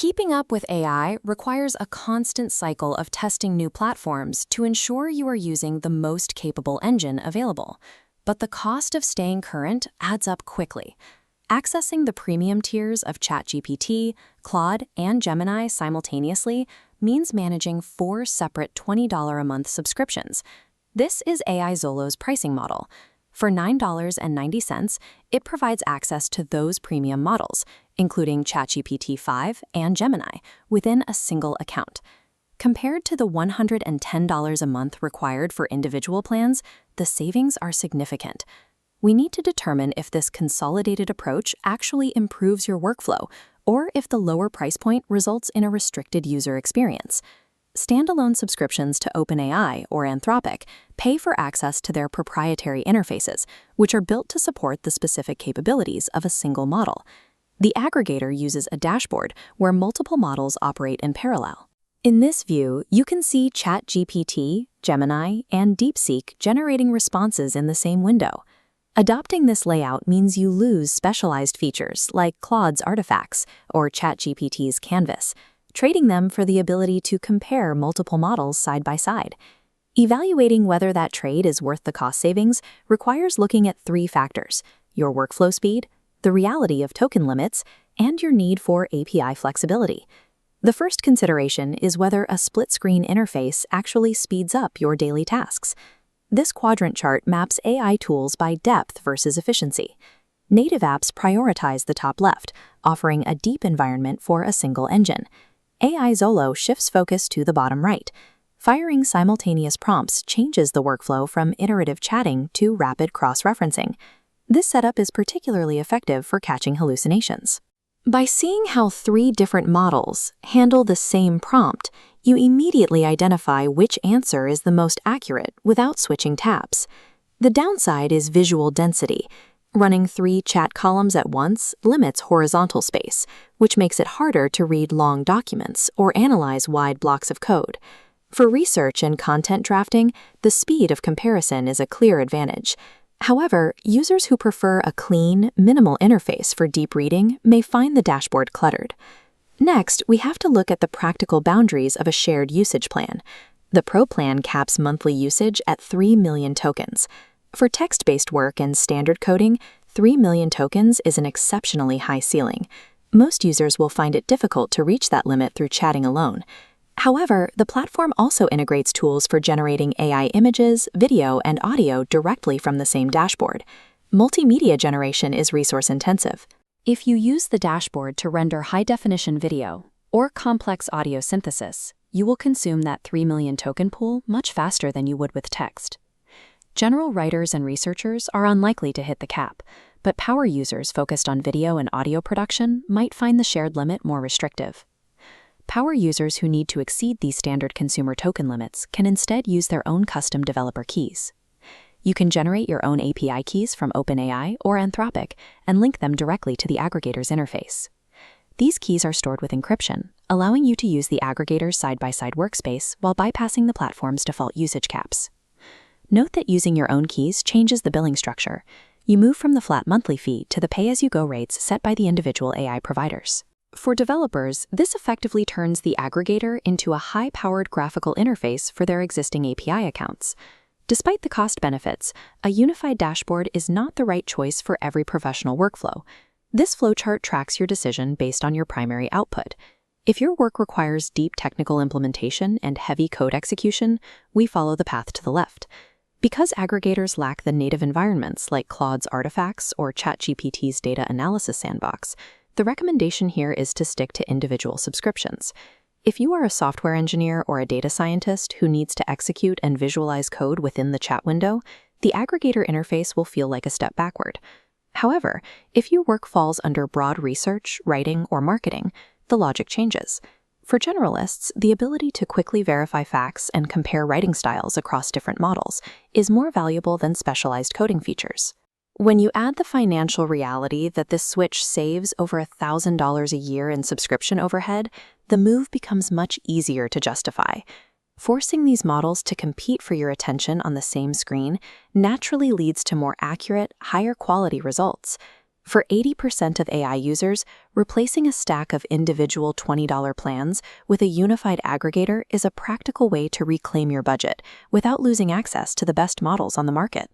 Keeping up with AI requires a constant cycle of testing new platforms to ensure you are using the most capable engine available. But the cost of staying current adds up quickly. Accessing the premium tiers of ChatGPT, Claude, and Gemini simultaneously means managing 4 separate $20 a month subscriptions. This is AI Zolo's pricing model. For $9.90, it provides access to those premium models, including ChatGPT 5 and Gemini, within a single account. Compared to the $110 a month required for individual plans, the savings are significant. We need to determine if this consolidated approach actually improves your workflow, or if the lower price point results in a restricted user experience. Standalone subscriptions to OpenAI or Anthropic pay for access to their proprietary interfaces, which are built to support the specific capabilities of a single model. The Aggregator uses a dashboard where multiple models operate in parallel. In this view, you can see ChatGPT, Gemini, and DeepSeek generating responses in the same window. Adopting this layout means you lose specialized features like Claude's artifacts or ChatGPT's canvas, trading them for the ability to compare multiple models side by side. Evaluating whether that trade is worth the cost savings requires looking at 3 factors: your workflow speed, the reality of token limits, and your need for API flexibility. The first consideration is whether a split-screen interface actually speeds up your daily tasks. This quadrant chart maps AI tools by depth versus efficiency. Native apps prioritize the top left, offering a deep environment for a single engine. AI Zolo shifts focus to the bottom right. Firing simultaneous prompts changes the workflow from iterative chatting to rapid cross-referencing. This setup is particularly effective for catching hallucinations. By seeing how 3 different models handle the same prompt, you immediately identify which answer is the most accurate without switching tabs. The downside is visual density. Running 3 chat columns at once limits horizontal space, which makes it harder to read long documents or analyze wide blocks of code. For research and content drafting, the speed of comparison is a clear advantage. However, users who prefer a clean, minimal interface for deep reading may find the dashboard cluttered. Next, we have to look at the practical boundaries of a shared usage plan. The Pro plan caps monthly usage at 3 million tokens. For text-based work and standard coding, 3 million tokens is an exceptionally high ceiling. Most users will find it difficult to reach that limit through chatting alone. However, the platform also integrates tools for generating AI images, video, and audio directly from the same dashboard. Multimedia generation is resource-intensive. If you use the dashboard to render high-definition video or complex audio synthesis, you will consume that 3 million token pool much faster than you would with text. General writers and researchers are unlikely to hit the cap, but power users focused on video and audio production might find the shared limit more restrictive. Power users who need to exceed these standard consumer token limits can instead use their own custom developer keys. You can generate your own API keys from OpenAI or Anthropic and link them directly to the Aggregator's interface. These keys are stored with encryption, allowing you to use the Aggregator's side-by-side workspace while bypassing the platform's default usage caps. Note that using your own keys changes the billing structure. You move from the flat monthly fee to the pay-as-you-go rates set by the individual AI providers. For developers, this effectively turns the Aggregator into a high-powered graphical interface for their existing API accounts. Despite the cost benefits, a unified dashboard is not the right choice for every professional workflow. This flowchart tracks your decision based on your primary output. If your work requires deep technical implementation and heavy code execution, we follow the path to the left. Because aggregators lack the native environments like Claude's artifacts or ChatGPT's data analysis sandbox, the recommendation here is to stick to individual subscriptions. If you are a software engineer or a data scientist who needs to execute and visualize code within the chat window, the Aggregator interface will feel like a step backward. However, if your work falls under broad research, writing, or marketing, the logic changes. For generalists, the ability to quickly verify facts and compare writing styles across different models is more valuable than specialized coding features. When you add the financial reality that this switch saves over $1,000 a year in subscription overhead, the move becomes much easier to justify. Forcing these models to compete for your attention on the same screen naturally leads to more accurate, higher quality results. For 80% of AI users, replacing a stack of individual $20 plans with a unified aggregator is a practical way to reclaim your budget without losing access to the best models on the market.